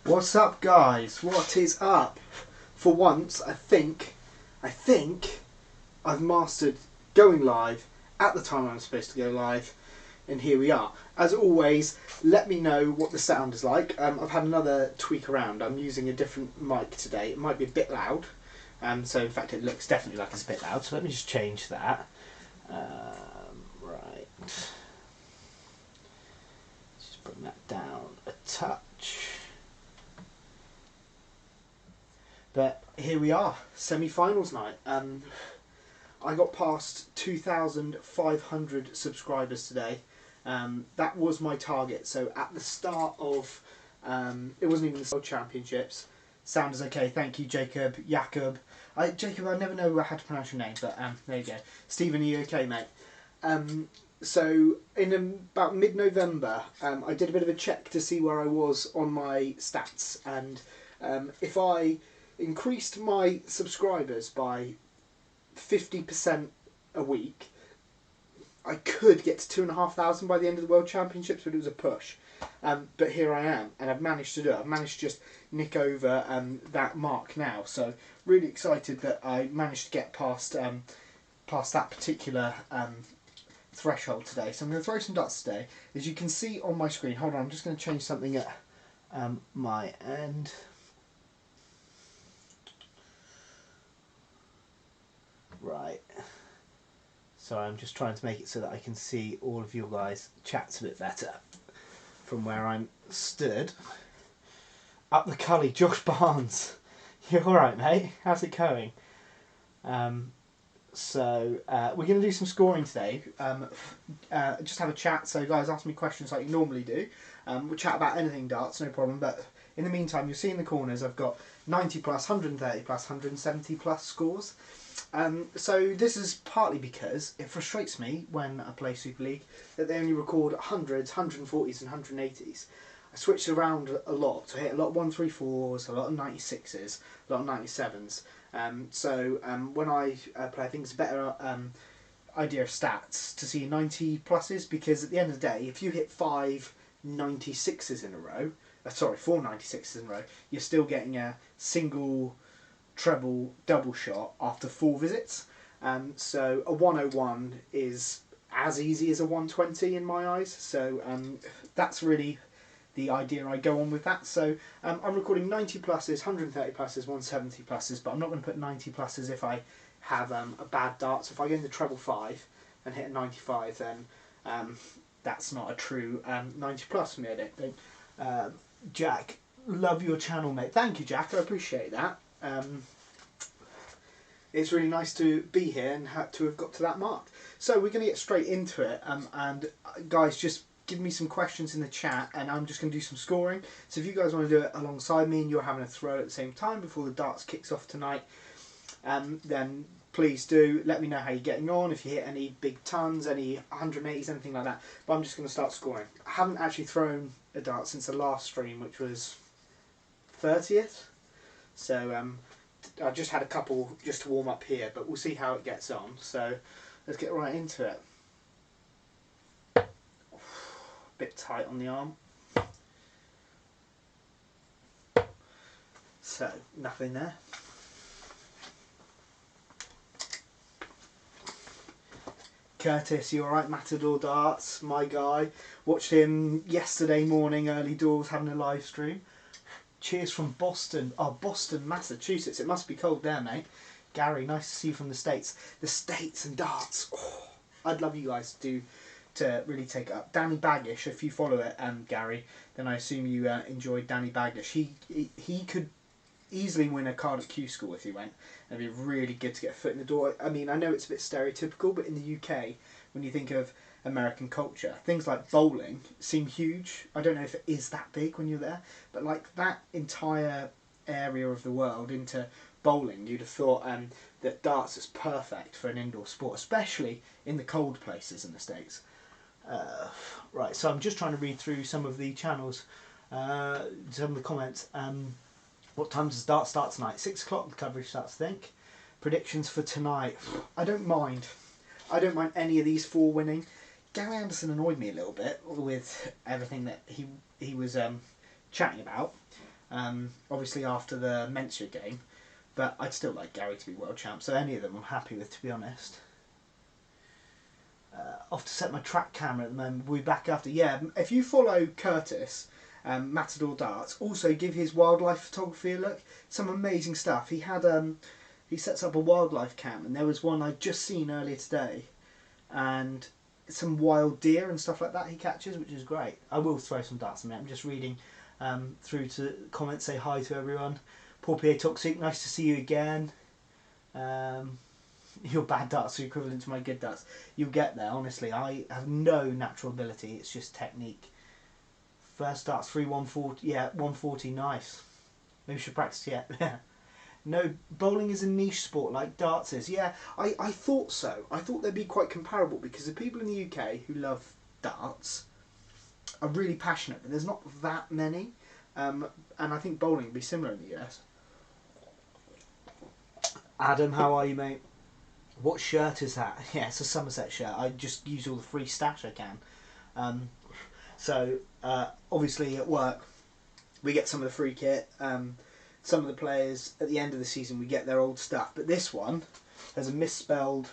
What's up, guys? What is up? For once, I think I've mastered going live at the time I'm supposed to go live, and here we are. As always, let me know what the sound is like. I've had another tweak around. I'm using a different mic today. It might be a bit loud, so in fact it looks definitely like it's a bit loud, so let me just change that. Right. Just bring that down a touch. But here we are, semi-finals night. I got past 2,500 subscribers today. That was my target. So at the start of, it wasn't even the World Championships. Sounds okay. Thank you, Jacob. Jacob, I never know how to pronounce your name, but there you go. Stephen, are you okay, mate? So in about mid-November, I did a bit of a check to see where I was on my stats, and if I increased my subscribers by 50% a week, I could get to 2,500 by the end of the World Championships, but it was a push. But here I am, and I've managed to do it. I've managed to just nick over that mark now. So really excited that I managed to get past that particular threshold today. So I'm going to throw some darts today. As you can see on my screen, hold on, I'm just going to change something at my end. Right, so I'm just trying to make it so that I can see all of you guys' chats a bit better from where I'm stood. Up the Cully, Josh Barnes. You're alright, mate? How's it going? So we're going to do some scoring today. Just have a chat, so guys ask me questions like you normally do. We'll chat about anything darts, no problem, but in the meantime you'll see in the corners I've got 90 plus, 130 plus, 170 plus scores. So this is partly because it frustrates me when I play Super League that they only record 100s, 140s and 180s. I switched around a lot, so I hit a lot of 134s, a lot of 96s, a lot of 97s. When I play, I think it's a better idea of stats to see 90 pluses, because at the end of the day, if you hit 5 96s in a row, 4 96s in a row, you're still getting a single, treble, double shot after 4 visits. So a 101 is as easy as a 120 in my eyes. So that's really the idea I go on with that. So I'm recording 90 pluses, 130 pluses, 170 pluses, but I'm not going to put 90 pluses if I have a bad dart. So if I go into treble 5 and hit a 95, then that's not a true 90 plus for me, I don't think. Jack, love your channel, mate. Thank you, Jack. I appreciate that. It's really nice to be here and to have got to that mark. So we're going to get straight into it, and guys, just give me some questions in the chat and I'm just going to do some scoring. So if you guys want to do it alongside me and you're having a throw at the same time before the darts kicks off tonight, then please do let me know how you're getting on, if you hit any big tons, any 180s, anything like that. But I'm just going to start scoring. I haven't actually thrown a dart since the last stream, which was 30th. So I just had a couple just to warm up here, but we'll see how it gets on. So let's get right into it. Bit tight on the arm. So nothing there. Curtis, you alright? Matador Darts, my guy. Watched him yesterday morning, early doors, having a live stream. Cheers from Boston. Oh, Boston, Massachusetts. It must be cold there, mate. Gary, nice to see you from the States. The States and darts. Oh, I'd love you guys to really take it up. Danny Baggish, if you follow it, Gary, then I assume you enjoyed Danny Baggish. He could easily win a card at Q School if he went. It'd be really good to get a foot in the door. I mean, I know it's a bit stereotypical, but in the UK, when you think of American culture, things like bowling seem huge. I don't know if it is that big when you're there, but like that entire area of the world into bowling, you'd have thought that darts is perfect for an indoor sport, especially in the cold places in the States. Right, so I'm just trying to read through some of the channels, some of the comments. What time does dart start tonight? 6 o'clock the coverage starts, I think. Predictions for tonight. I don't mind any of these 4 winning. Gary Anderson annoyed me a little bit with everything that he was chatting about. Obviously after the Mensia game, but I'd still like Gary to be world champ. So any of them I'm happy with, to be honest. Off to set my track camera at the moment. We'll be back after. Yeah, if you follow Curtis, Matador Darts, also give his wildlife photography a look. Some amazing stuff. He had he sets up a wildlife cam, and there was one I'd just seen earlier today, and some wild deer and stuff like that he catches, which is great. I will throw some darts in there. I'm just reading through to comments. Say hi to everyone. Paul Pierre Toxic, nice to see you again. Your bad darts are equivalent to my good darts. You'll get there, honestly. I have no natural ability, it's just technique. First darts 140, yeah, 140, nice. Maybe we should practice yet. No, bowling is a niche sport like darts is. Yeah, I thought so. I thought they'd be quite comparable because the people in the UK who love darts are really passionate, but there's not that many. And I think bowling would be similar in the US. Adam, how are you, mate? What shirt is that? Yeah, it's a Somerset shirt. I just use all the free stash I can. Obviously at work, we get some of the free kit. Some of the players, at the end of the season, we get their old stuff. But this one has a misspelled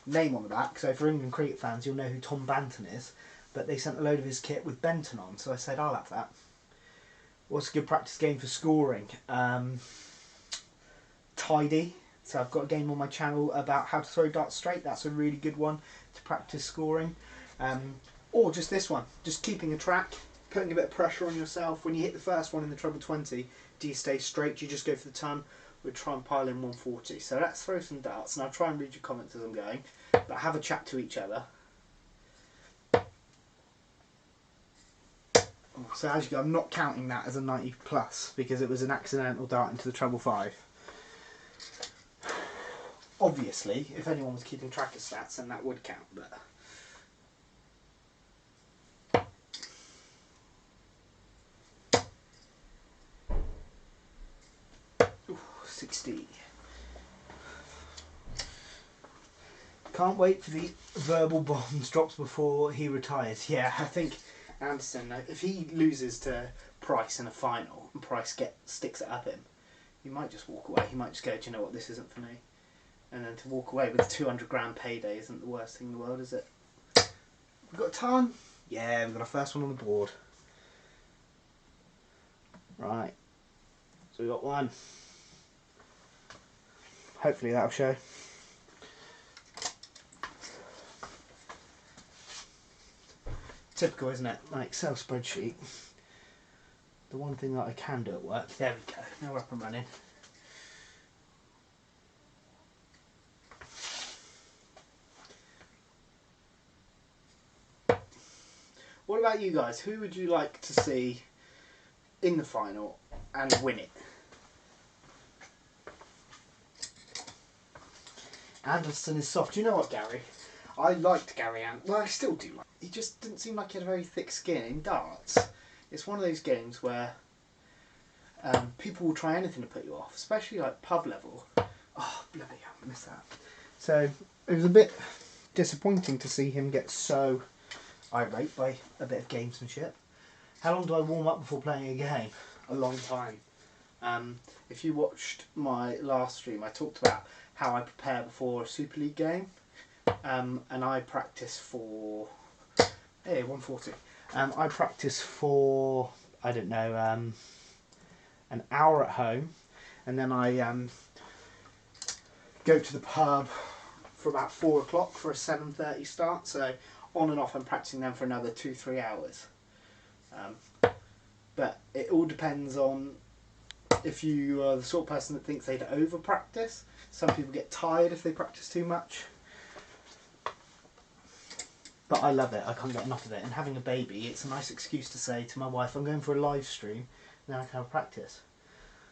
name on the back. So for England cricket fans, you'll know who Tom Banton is. But they sent a load of his kit with Benton on. So I said, I'll have that. What's a good practice game for scoring? Tidy. So I've got a game on my channel about how to throw darts straight. That's a really good one to practice scoring. Or just this one, just keeping a track, putting a bit of pressure on yourself. When you hit the first one in the treble 20, do you stay straight? Do you just go for the ton? We'll try and pile in 140. So let's throw some darts, and I'll try and read your comments as I'm going, but have a chat to each other. So as you go, I'm not counting that as a 90 plus because it was an accidental dart into the treble 5. Obviously, if anyone was keeping track of stats, then that would count, but... Ooh, 60. Can't wait for the verbal bombs drops before he retires. Yeah, I think Anderson, if he loses to Price in a final and Price sticks it up him, he might just walk away. He might just go, do you know what, this isn't for me. And then to walk away with a 200 grand payday isn't the worst thing in the world, is it? We've got a ton. Yeah, we've got our first one on the board. Right. So we've got one. Hopefully that'll show. Typical, isn't it? My Excel spreadsheet. The one thing that I can do at work. There we go. Now we're up and running. What about you guys? Who would you like to see in the final and win it? Anderson is soft. Do you know what, Gary? I liked Gary Anderson. Well, I still do. He just didn't seem like he had a very thick skin in darts. It's one of those games where people will try anything to put you off, especially like pub level. Oh, bloody hell, I missed that. So it was a bit disappointing to see him get so irate by a bit of gamesmanship. How long do I warm up before playing a game? A long time. If you watched my last stream, I talked about how I prepare before a Super League game, and I practice for 140. I practice for, I don't know, an hour at home, and then I go to the pub for about 4 o'clock for a 7:30 start. So on and off I'm practicing them for another 2-3 hours. But it all depends on if you are the sort of person that thinks they'd over practice. Some people get tired if they practice too much. But I love it, I can't get enough of it. And having a baby, it's a nice excuse to say to my wife, I'm going for a live stream, and then I can have practice.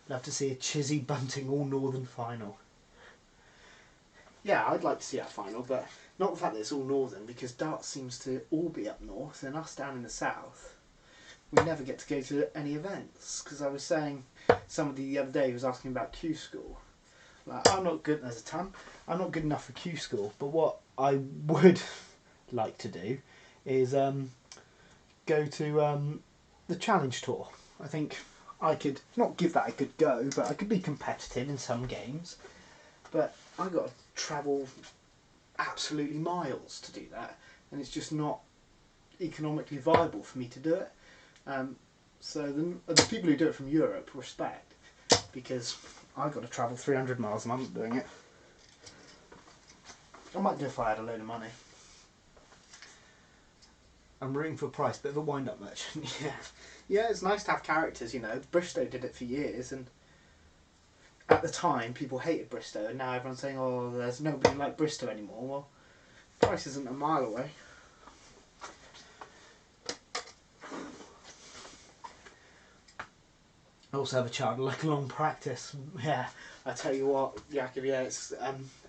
Love to see a Chizzy Bunting All Northern final. Yeah, I'd like to see that final, but not the fact that it's all northern, because darts seems to all be up north, and us down in the south, we never get to go to any events. Because I was saying, somebody the other day was asking about Q School. Like, I'm not good, there's a ton, I'm not good enough for Q School, but what I would like to do is go to the Challenge Tour. I think I could not give that a good go, but I could be competitive in some games. But I've got to travel absolutely miles to do that, and it's just not economically viable for me to do it. So the people who do it from Europe, respect, because I've got to travel 300 miles and I'm not doing it. I might do if I had a load of money. I'm rooting for a price, bit of a wind-up merchant. Yeah, it's nice to have characters, you know. Bristow did it for years, and at the time people hated Bristow, and now everyone's saying, oh, there's nobody like Bristow anymore. Well, price isn't a mile away. I also have a child, like a long practice. Yeah, I tell you what, Jakob, yeah, it's,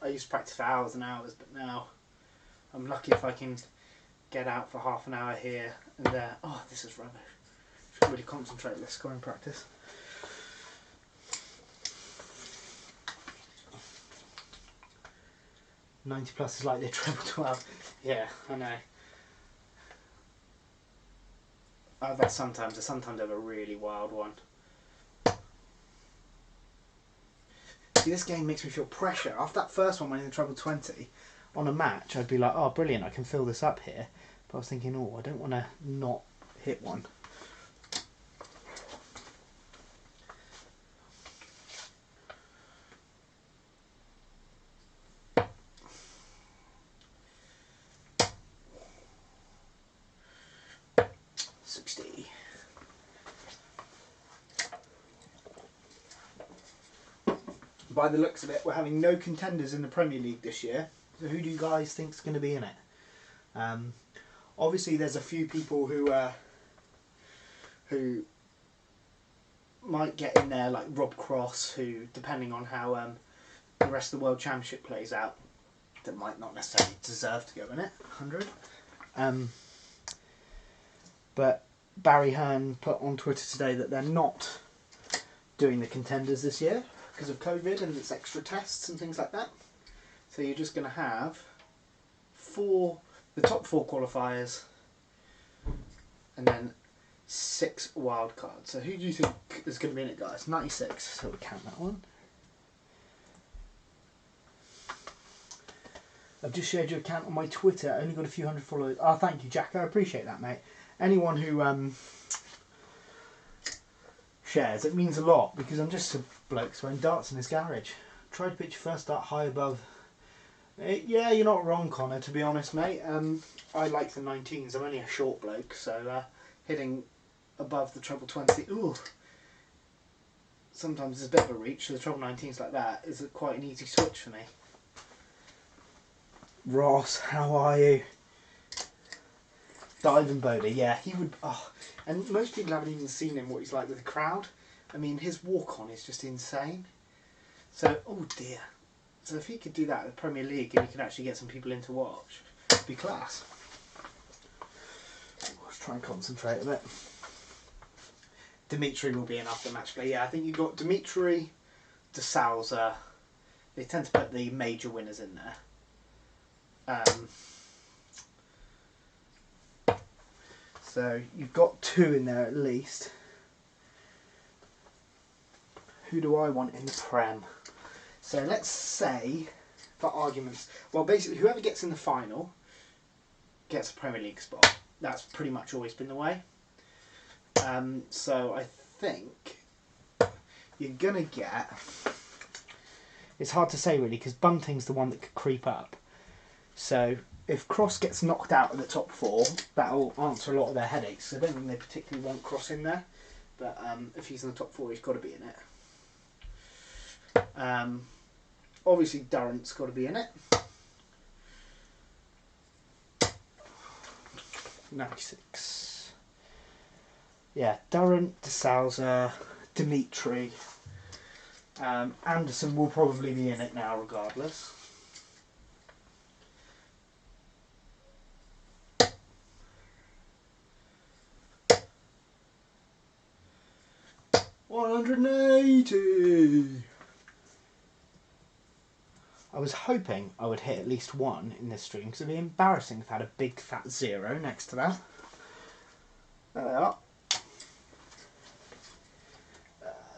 I used to practice for hours and hours, but now I'm lucky if I can get out for half an hour here and there. Oh, this is rubbish. Should really concentrate with this scoring practice. +90 is like the treble 12. Yeah, I know. I've had sometimes I have a really wild one. See, this game makes me feel pressure. After that first one, when in treble 20, on a match, I'd be like, oh, brilliant, I can fill this up here. But I was thinking, oh, I don't want to not hit one. By the looks of it, we're having no contenders in the Premier League this year. So who do you guys think is going to be in it? Obviously, there's a few people who might get in there, like Rob Cross, who, depending on how the rest of the World Championship plays out, that might not necessarily deserve to go in it. 100. But Barry Hearn put on Twitter today that they're not doing the contenders this year because of COVID and its extra tests and things like that. So you're just going to have the top 4 qualifiers and then 6 wild cards. So who do you think is going to be in it, guys? 96. So we'll count that one. I've just shared your account on my Twitter. I only got a few hundred followers. Oh, thank you, Jack. I appreciate that, mate. Anyone who shares, it means a lot, because I'm just a bloke throwing darts in his garage. Try to pitch your first dart high above. Yeah, you're not wrong, Connor, to be honest, mate. I like the 19s. I'm only a short bloke, so hitting above the treble 20, ooh, sometimes it's a bit of a reach. So the treble 19s like that is quite an easy switch for me. Ross, how are you? Diving Bowler, yeah, he would. Oh, and most people haven't even seen him, what he's like with the crowd. I mean, his walk-on is just insane. So, oh dear. So if he could do that in the Premier League and he could actually get some people in to watch, it'd be class. Let's try and concentrate a bit. Dimitri will be an after match play. Yeah, I think you've got Dimitri, De Souza. They tend to put the major winners in there. So you've got 2 in there at least. Who do I want in the Prem? So let's say, for arguments, well, basically whoever gets in the final gets a Premier League spot. That's pretty much always been the way. So I think you're gonna get. It's hard to say really, because Bunting's the one that could creep up. So if Cross gets knocked out of the top 4, that'll answer a lot of their headaches. I don't think they particularly want Cross in there, but if he's in the top 4, he's got to be in it. Obviously, Durrant's got to be in it. 96. Yeah, Durrant, De Souza, Dimitri. Anderson will probably be in it now, regardless. $180. I was hoping I would hit at least 1 in this stream, because it'd be embarrassing if I had a big fat 0 next to that. There they are.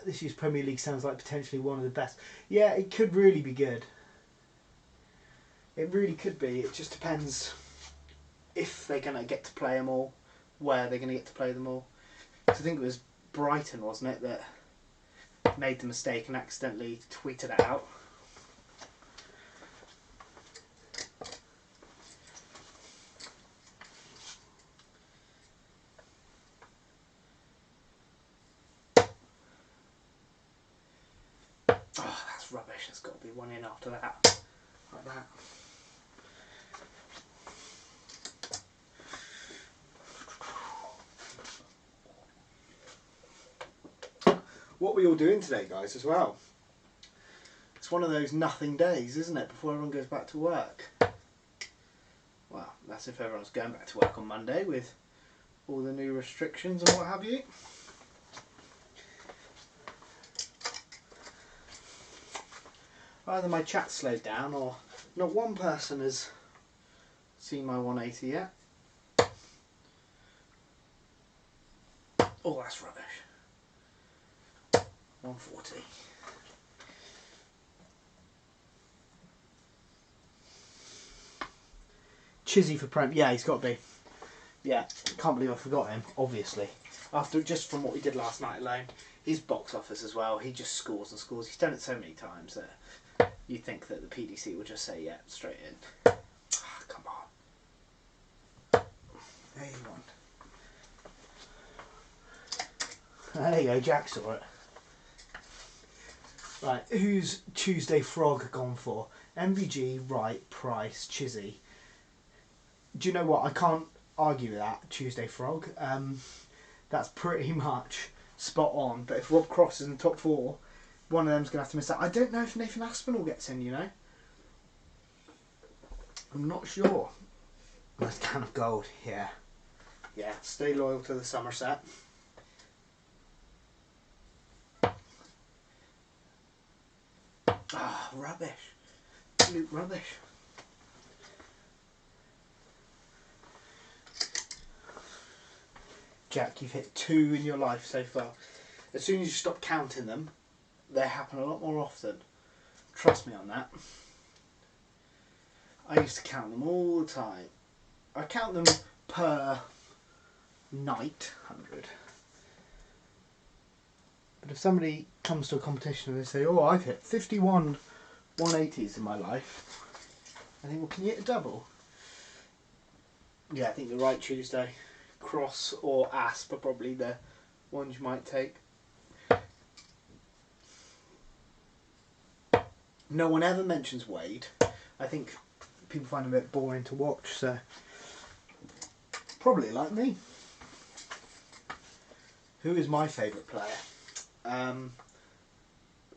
this year's Premier League sounds like potentially one of the best. Yeah, it could really be good. It really could be. It just depends if they're going to get to play them all, where they're going to get to play them all. So I think it was Brighton, wasn't it, that made the mistake and accidentally tweeted it out. Oh, that's rubbish. There's got to be one in after that. Like that. What were you all doing today, guys, as well? It's one of those nothing days, isn't it, before everyone goes back to work? Well, that's if everyone's going back to work on Monday with all the new restrictions and what have you. Either my chat slowed down or not one person has seen my 180 yet. Oh, that's rubbish. 140. Chizzy for Prem. Yeah, he's got to be. Yeah, can't believe I forgot him, obviously. After just from what we did last night alone. His box office as well, he just scores and scores. He's done it so many times that you think that the PDC will just say, yeah, straight in. Oh, come on. There you want. There you go, Jack saw it. Right, who's Tuesday Frog gone for? MVG, Wright, Price, Chizzy. Do you know what? I can't argue with that, Tuesday Frog. That's pretty much spot on. But if Rob Cross is in the top 4, one of them's going to have to miss out. I don't know if Nathan Aspinall gets in, you know. I'm not sure. Nice can of gold, yeah. Yeah, stay loyal to the Somerset. Ah, rubbish. Absolute rubbish. Jack, you've hit 2 in your life so far. As soon as you stop counting them, they happen a lot more often. Trust me on that. I used to count them all the time. I count them per night, 100. But if somebody comes to a competition and they say, oh, I've hit 51 180s in my life, I think, well, can you hit a double? Yeah, I think the right Tuesday. Cross or Asp are probably the ones you might take. No one ever mentions Wade. I think people find him a bit boring to watch, so probably like me. Who is my favourite player?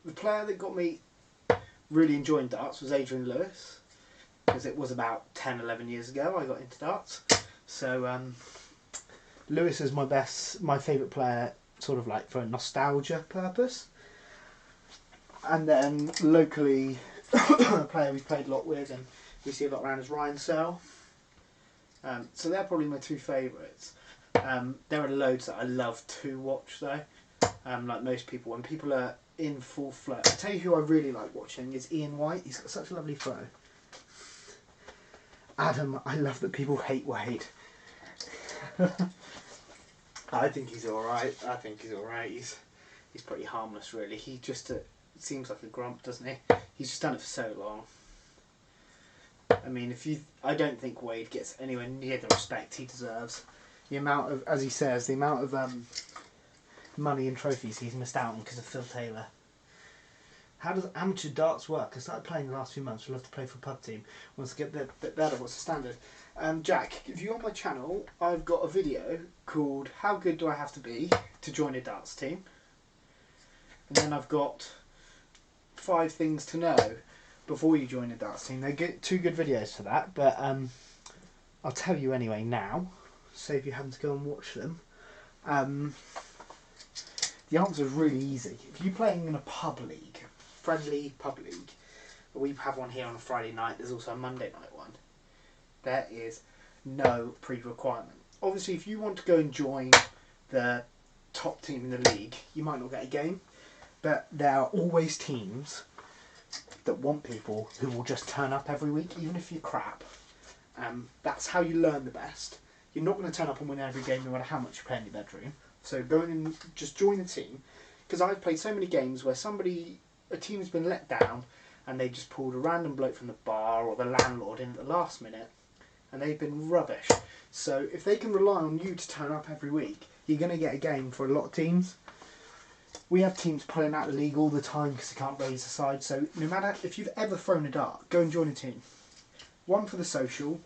The player that got me really enjoying darts was Adrian Lewis, because it was about 10-11 years ago I got into darts. So Lewis is my favourite player, sort of like for a nostalgia purpose. And then locally, a player we've played a lot with and we see a lot around is Ryan Searle. So they're probably my 2 favourites. There are loads that I love to watch though. Like most people, when people are in full flow. I tell you who I really like watching is Ian White. He's got such a lovely flow. Adam, I love that people hate Wade. I think he's alright. He's pretty harmless really. He just seems like a grump, doesn't he? He's just done it for so long. I mean, I don't think Wade gets anywhere near the respect he deserves. The amount of, as he says, the amount of money and trophies he's missed out on because of Phil Taylor. How does amateur darts work? I started playing the last few months. I'd love to play for a pub team. Once I get a bit better, what's the standard? Jack, if you're on my channel, I've got a video called How Good Do I Have to Be to Join a Darts Team? And then I've got 5 things to know before you join a darts team. They get 2 good videos for that, but I'll tell you anyway now, save you having to go and watch them. The answer is really easy. If you're playing in a pub league, friendly pub league, we have one here on a Friday night, there's also a Monday night one, there is no pre-requirement. Obviously if you want to go and join the top team in the league, you might not get a game. But there are always teams that want people who will just turn up every week, even if you're crap. That's how you learn the best. You're not going to turn up and win every game, no matter how much you play in your bedroom. So go in and just join a team. Because I've played so many games where a team's been let down, and they just pulled a random bloke from the bar or the landlord in at the last minute, and they've been rubbish. So if they can rely on you to turn up every week, you're going to get a game for a lot of teams. We have teams pulling out the league all the time because they can't raise a side. So no matter if you've ever thrown a dart, go and join a team. One, for the social,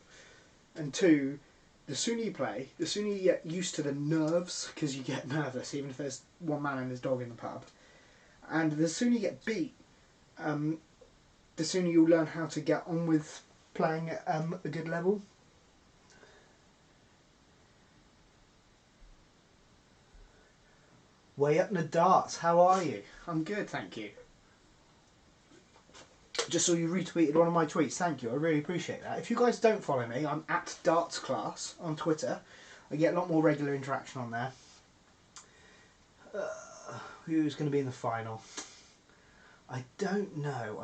and two, the sooner you play, the sooner you get used to the nerves, because you get nervous even if there's one man and his dog in the pub. And the sooner you get beat, the sooner you'll learn how to get on with playing at a good level. Way up in the darts, how are you? I'm good, thank you. Just saw you retweeted one of my tweets, thank you, I really appreciate that. If you guys don't follow me, I'm at dartsclass on Twitter. I get a lot more regular interaction on there. Who's going to be in the final? I don't know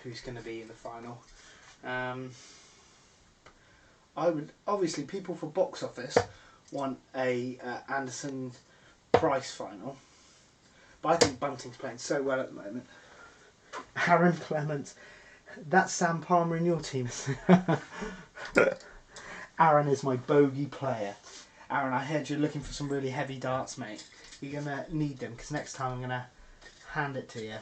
who's going to be in the final. I would, obviously people for box office want a Anderson Price final, but I think Bunting's playing so well at the moment. Aaron Clements, that's Sam Palmer in your team. Aaron is my bogey player. Aaron, I heard you're looking for some really heavy darts, mate. You're going to need them, because next time I'm going to hand it to you.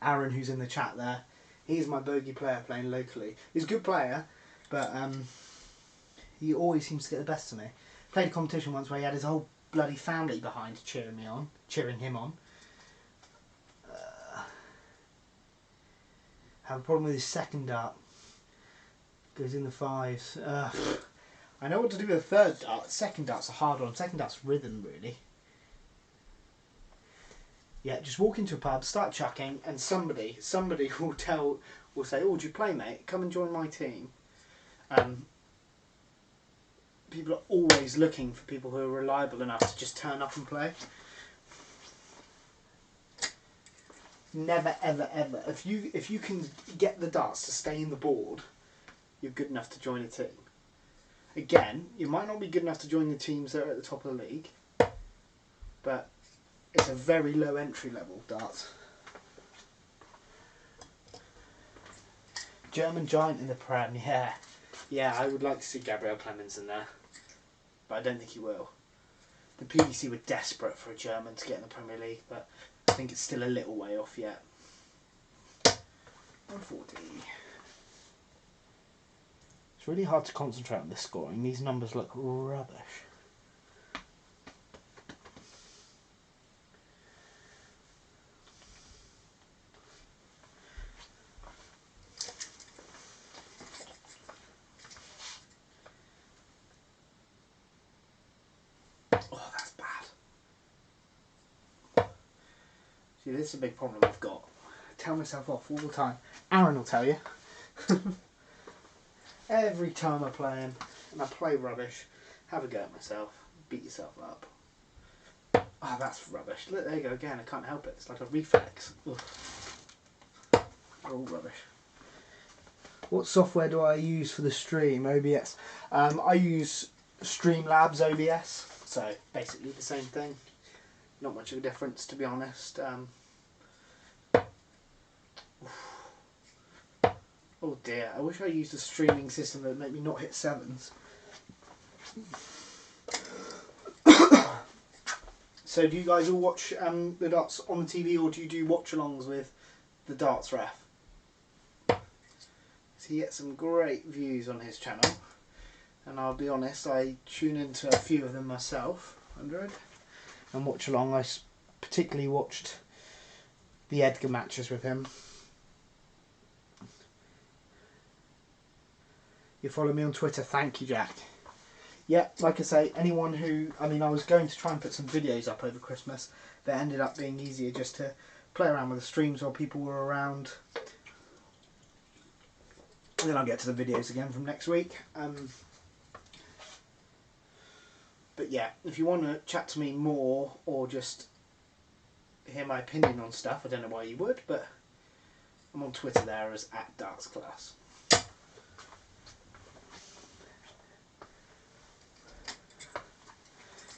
Aaron, who's in the chat there, he's my bogey player playing locally. He's a good player, but he always seems to get the best of me. Played a competition once where he had his whole bloody family behind cheering him on. Have a problem with his second dart. Goes in the fives. I know what to do with the third dart. Second dart's a hard one. Second dart's rhythm, really. Yeah, just walk into a pub, start chucking, and somebody will say, "Oh, do you play, mate? Come and join my team." People are always looking for people who are reliable enough to just turn up and play. Never, ever, ever. If you can get the darts to stay in the board, you're good enough to join a team. Again, you might not be good enough to join the teams that are at the top of the league, but it's a very low entry level darts. German giant in the Prem, yeah. Yeah, I would like to see Gabriel Clemens in there, but I don't think he will. The PDC were desperate for a German to get in the Premier League, but I think it's still a little way off yet. 140. It's really hard to concentrate on this scoring. These numbers look rubbish. Oh, that's bad. See, this is a big problem I've got. I tell myself off all the time. Aaron will tell you. Every time I play him, and I play rubbish, have a go at myself, beat yourself up. Ah, that's rubbish. Look, there you go again, I can't help it. It's like a reflex. Ugh. They're all rubbish. What software do I use for the stream? OBS. I use Streamlabs OBS, so basically the same thing. Not much of a difference, to be honest. Oh dear, I wish I used a streaming system that would make me not hit sevens. So do you guys all watch the darts on the TV, or do you do watch-alongs with the darts ref? So he gets some great views on his channel, and I'll be honest, I tune into a few of them myself, 100, and watch along. I particularly watched the Edgar matches with him. You follow me on Twitter, thank you, Jack. Yeah, like I say, anyone who, I was going to try and put some videos up over Christmas, but it ended up being easier just to play around with the streams while people were around. And then I'll get to the videos again from next week. But yeah, if you want to chat to me more, or just hear my opinion on stuff, I don't know why you would, but I'm on Twitter there as @dartsclass.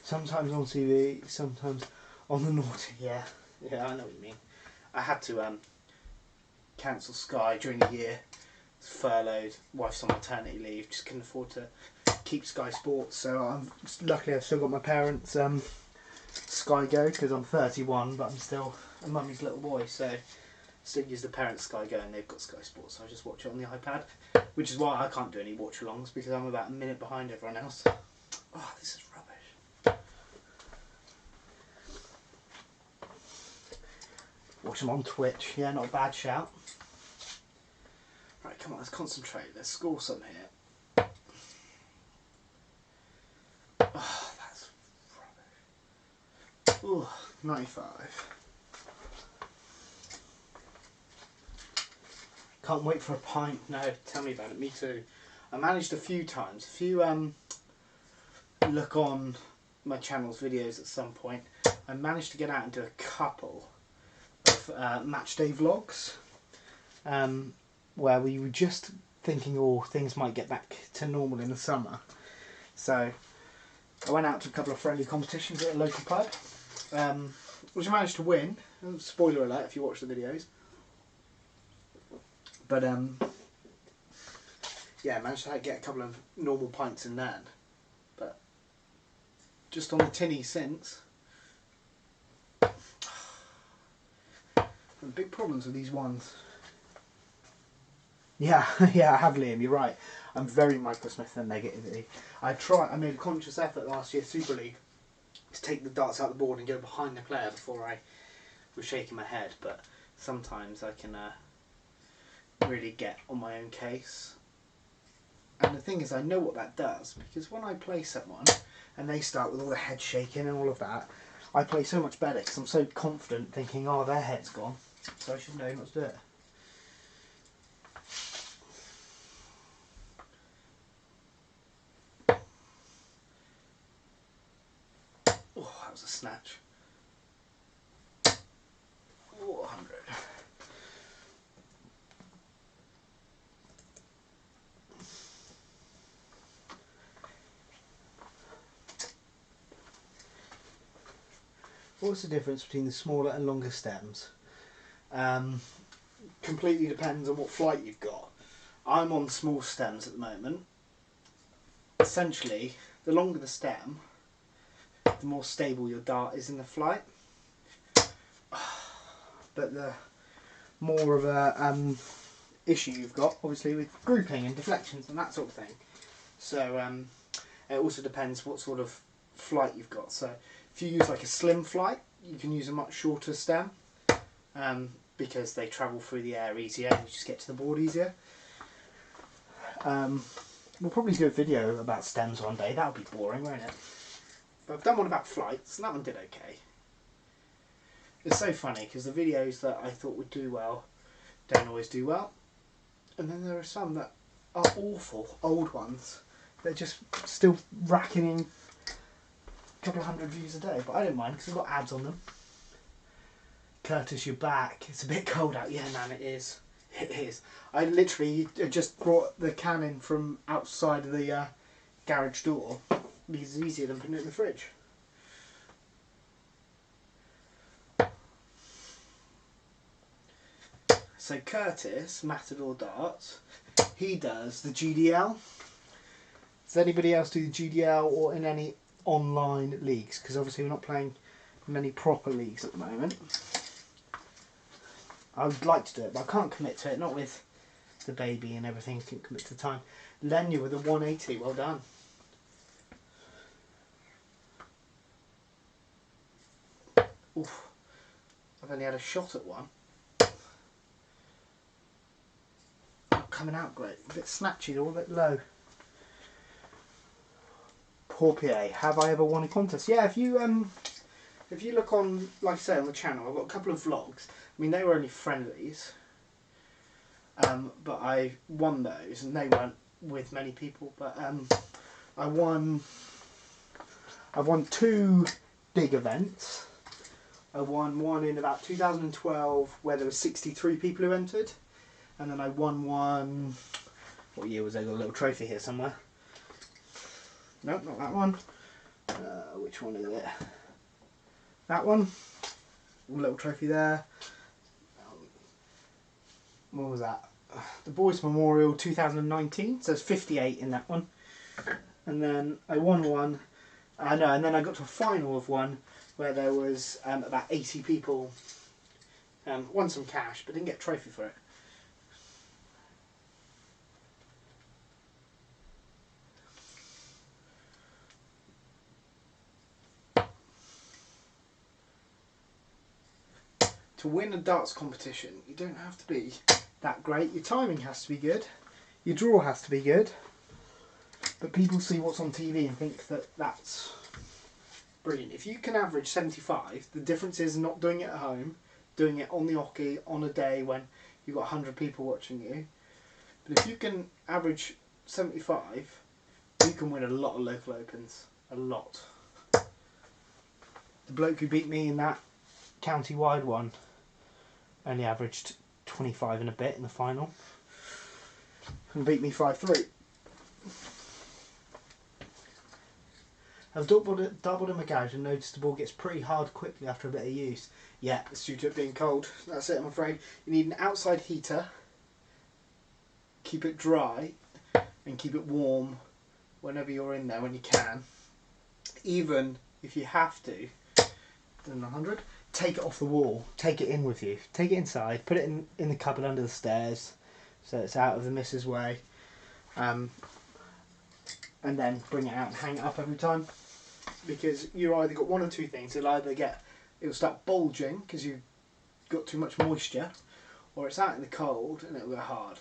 Sometimes on TV, sometimes on the naughty. Yeah, I know what you mean. I had to cancel Sky during the year. Furloughed, wife's on maternity leave, just couldn't afford to keep Sky Sports. So luckily I've still got my parents' Sky Go because I'm 31, but I'm still a mummy's little boy, so still use the parents' Sky Go and they've got Sky Sports, so I just watch it on the iPad, which is why I can't do any watch-alongs because I'm about a minute behind everyone else. Oh, this is rubbish. Watch them on Twitch. Yeah, not a bad shout. Right, come on, let's concentrate. Let's score some here. Oh, that's rubbish. Ooh, 95. Can't wait for a pint. No, tell me about it. Me too. I managed a few times. If you look on my channel's videos at some point, I managed to get out and do a couple of match day vlogs. Where we were just thinking, oh, things might get back to normal in the summer. So I went out to a couple of friendly competitions at a local pub, which I managed to win. Spoiler alert if you watch the videos. But yeah, I managed to get a couple of normal pints in then. But just on the tinny since. Big problems with these ones. Yeah, yeah, I have, Liam, you're right. I'm very Michael Smith and negativity. I made a conscious effort last year, Super League, to take the darts out of the board and go behind the player before I was shaking my head, but sometimes I can really get on my own case. And the thing is, I know what that does, because when I play someone and they start with all the head shaking and all of that, I play so much better because I'm so confident thinking, oh, their head's gone, so I should know not to do it. Oh, that was a snatch. Oh, 100. What's the difference between the smaller and longer stems? Completely depends on what flight you've got. I'm on small stems at the moment. Essentially, the longer the stem, the more stable your dart is in the flight. But the more of a issue you've got, obviously, with grouping and deflections and that sort of thing. So it also depends what sort of flight you've got. So if you use like a slim flight, you can use a much shorter stem because they travel through the air easier and you just get to the board easier. We'll probably do a video about stems one day. That'll be boring, won't it? But I've done one about flights and that one did okay. It's so funny because the videos that I thought would do well don't always do well. And then there are some that are awful, old ones. They're just still racking in a couple of hundred views a day, but I don't mind because I've got ads on them. Curtis, you're back. It's a bit cold out. Yeah, man, it is. It is. I literally just brought the can in from outside of the garage door because it's easier than putting it in the fridge. So Curtis, Matador Darts, he does the GDL. Does anybody else do the GDL or in any online leagues? Because obviously we're not playing many proper leagues at the moment. I would like to do it, but I can't commit to it. Not with the baby and everything. I can't commit to the time. Lenya with a 180. Well done. Oof. I've only had a shot at one. Not coming out great. A bit snatchy, or a bit low. Porpier. Have I ever won a contest? Yeah, if you look on, like I say, on the channel, I've got a couple of vlogs. I mean, they were only friendlies, but I won those, and they weren't with many people. But I've won 2 big events. I won one in about 2012 where there were 63 people who entered, and then I won one. What year was there? Got a little trophy here somewhere. Nope, not that one. Which one is it? That one. A little trophy there. What was that? The Boys Memorial 2019. So there's 58 in that one. And then I won one. I know, and then I got to a final of one where there was about 80 people. Won some cash, but didn't get a trophy for it. To win a darts competition, you don't have to be that great. Your timing has to be good. Your draw has to be good. But people see what's on TV and think that that's brilliant. If you can average 75, the difference is not doing it at home, doing it on the hockey on a day when you've got 100 people watching you. But if you can average 75, you can win a lot of local opens. A lot. The bloke who beat me in that county-wide one only averaged 25 and a bit in the final. And beat me 5-3. I've doubled in my garage and noticed the ball gets pretty hard quickly after a bit of use. Yeah, it's due to it being cold. That's it, I'm afraid. You need an outside heater. Keep it dry and keep it warm whenever you're in there, when you can. Even if you have to, 100, take it off the wall, take it in with you. Take it inside, put it in the cupboard under the stairs so it's out of the missus' way. And then bring it out and hang it up every time. Because you either got one or two things. It'll start bulging because you've got too much moisture, or it's out in the cold and it'll go hard.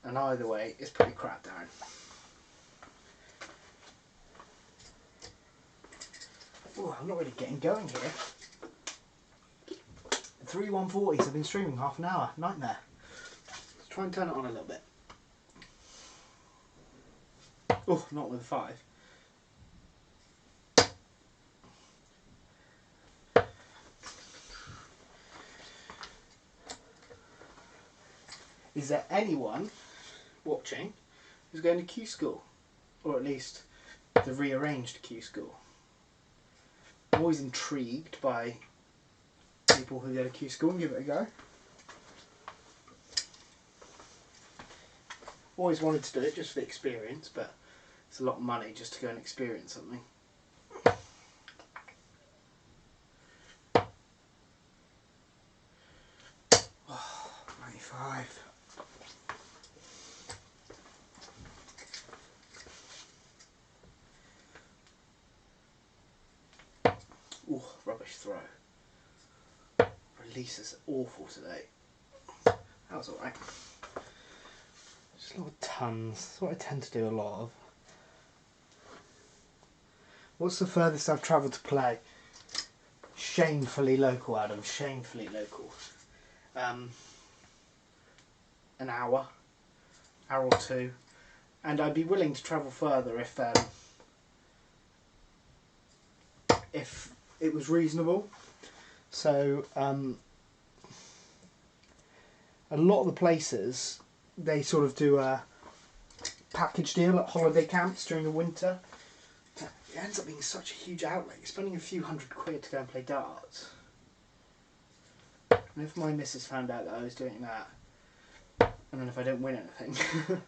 And either way, it's pretty crap, Darren. Oh, I'm not really getting going here. The 3 140s have been streaming half an hour. Nightmare. Let's try and turn it on a little bit. Oh, not with a 5. Is there anyone watching who's going to Q school? Or at least the rearranged Q school? I'm always intrigued by people who go to Q school and give it a go. Always wanted to do it just for the experience, but it's a lot of money just to go and experience something. Oh, 95. Ooh, rubbish throw. Release is awful today. That was alright. Just a lot of tons. That's what I tend to do a lot of. What's the furthest I've travelled to play? Shamefully local, Adam. Shamefully local. An hour or two. And I'd be willing to travel further if it was reasonable. So a lot of the places, they sort of do a package deal at holiday camps during the winter. It ends up being such a huge outlay. You're spending a few £100 to go and play darts. And if my missus found out that I was doing that, and then if I don't win anything.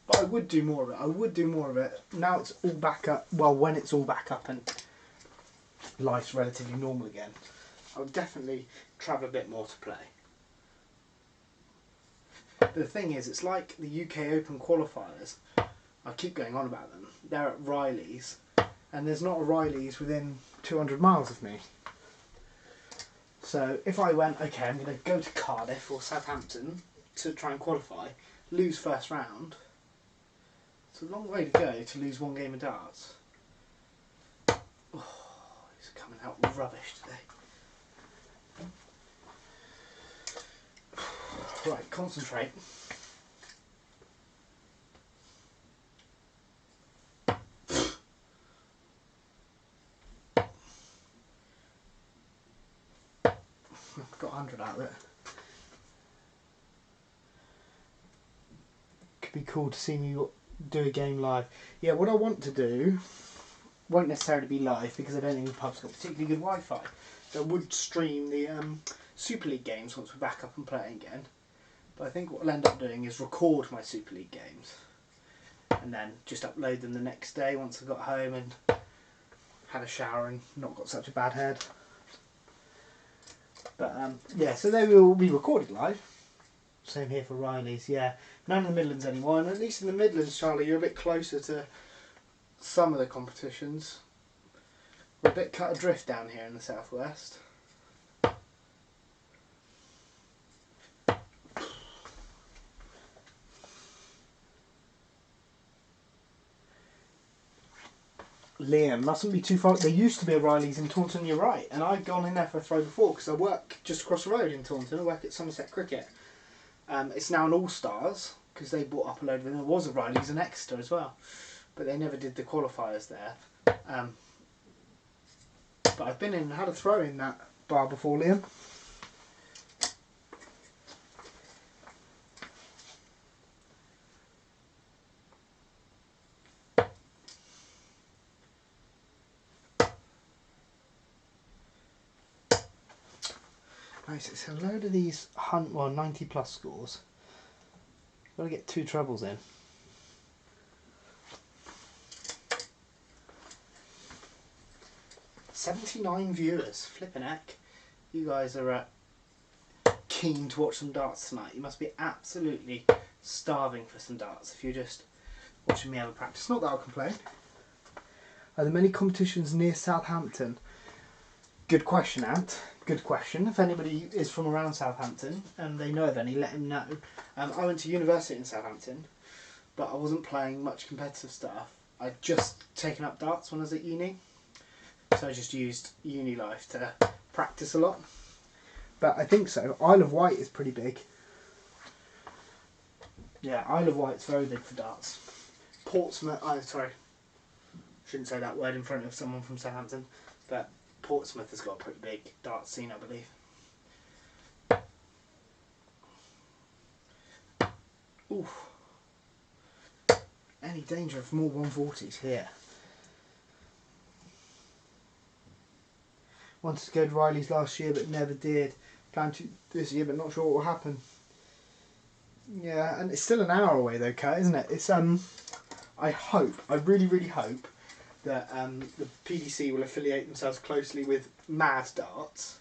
But I would do more of it. I would do more of it. Now it's all back up. Well, when it's all back up and life's relatively normal again, I would definitely travel a bit more to play. But the thing is, it's like the UK Open qualifiers. I keep going on about them. They're at Riley's, and there's not a Riley's within 200 miles of me. So if I went, okay, I'm going to go to Cardiff or Southampton to try and qualify, lose first round, it's a long way to go to lose one game of darts. Oh, he's coming out rubbish today. Right, concentrate. got 100 out of it. Could be cool to see me do a game live. Yeah, what I want to do won't necessarily be live because I don't think the pub's got particularly good Wi-Fi. So I would stream the Super League games once we're back up and playing again. But I think what I'll end up doing is record my Super League games and then just upload them the next day once I got home and had a shower and not got such a bad head. But yeah, so they will be recorded live. Same here for Riley's, yeah. None in the Midlands anymore, and at least in the Midlands, Charlie, you're a bit closer to some of the competitions. We're a bit cut adrift down here in the southwest. Liam, mustn't be too far. There used to be a Riley's in Taunton, you're right, and I'd gone in there for a throw before because I work just across the road in Taunton. I work at Somerset Cricket. It's now an All-Stars because they bought up a load of them. There was a Riley's in Exeter as well, but they never did the qualifiers there. But I've been in and had a throw in that bar before, Liam. Nice, it's a load of these 90 plus scores. Got to get 2 trebles in. $79 viewers, flipping heck. You guys are keen to watch some darts tonight. You must be absolutely starving for some darts if you're just watching me have a practice. Not that I'll complain. Are there many competitions near Southampton? Good question, Ant. Good question. If anybody is from around Southampton and they know of any, let them know. I went to university in Southampton, but I wasn't playing much competitive stuff. I'd just taken up darts when I was at uni, so I just used uni life to practice a lot. But I think so. Isle of Wight is pretty big. Yeah, Isle of Wight's very big for darts. Portsmouth, sorry, shouldn't say that word in front of someone from Southampton, but Portsmouth has got a pretty big dart scene, I believe. Oof. Any danger of more 140s here? Wanted to go to Riley's last year but never did. Planned to this year but not sure what will happen. Yeah, and it's still an hour away though, Kurt, isn't it? It's I really hope that the PDC will affiliate themselves closely with Mad Darts,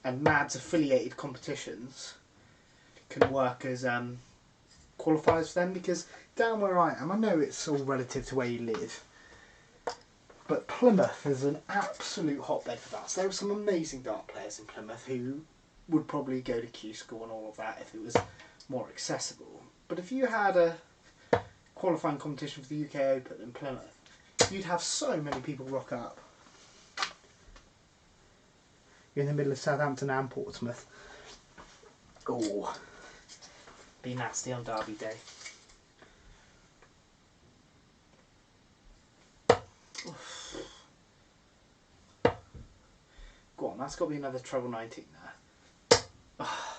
and Mad's affiliated competitions can work as qualifiers for them, because down where I am, I know it's all relative to where you live, but Plymouth is an absolute hotbed for darts. There are some amazing dart players in Plymouth who would probably go to Q School and all of that if it was more accessible. But if you had a qualifying competition for the UK Open in Plymouth, you'd have so many people rock up. You're in the middle of Southampton and Portsmouth. Oh, be nasty on Derby Day. Oof. Go on, that's got to be another treble 19 there. Oh.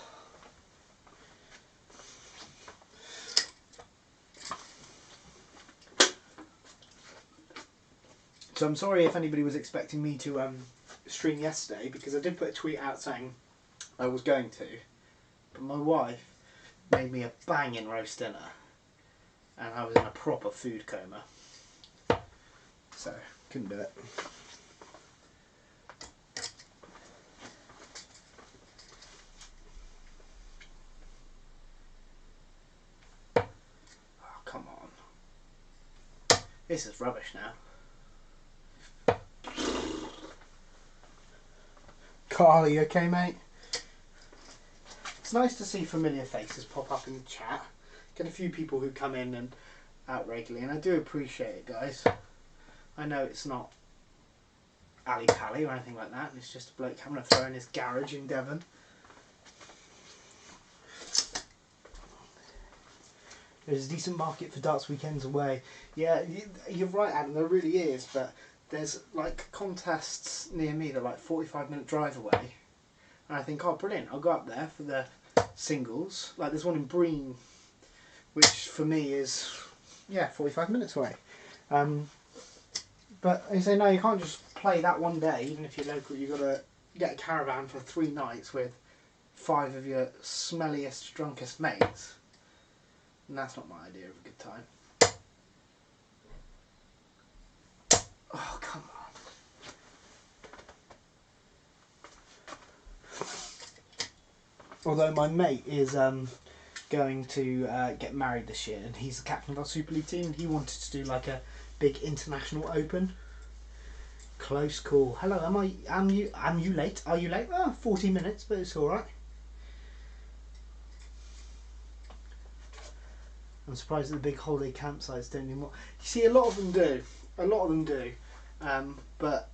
So I'm sorry if anybody was expecting me to stream yesterday, because I did put a tweet out saying I was going to, but my wife made me a banging roast dinner and I was in a proper food coma, so couldn't do it. Oh, come on. This is rubbish now. Carl, are you okay, mate? It's nice to see familiar faces pop up in the chat. Get a few people who come in and out regularly, and I do appreciate it, guys. I know it's not Ali Pally or anything like that, it's just a bloke having a throw in his garage in Devon. There's a decent market for darts weekends away. Yeah, you're right, Adam, there really is, but there's like contests near me that are like 45-minute drive away. And I think, oh, brilliant, I'll go up there for the singles. Like, there's one in Breen, which for me is, yeah, 45 minutes away. But they say, no, you can't just play that one day, even if you're local. You've got to get a caravan for 3 nights with 5 of your smelliest, drunkest mates. And that's not my idea of a good time. Oh, come on. Although my mate is going to get married this year, and he's the captain of our Super League team, and he wanted to do like a big international open. Close call. Hello, am you late? Are you late? 40 minutes, but it's alright. I'm surprised that the big holiday campsites don't do more. You see, a lot of them do. But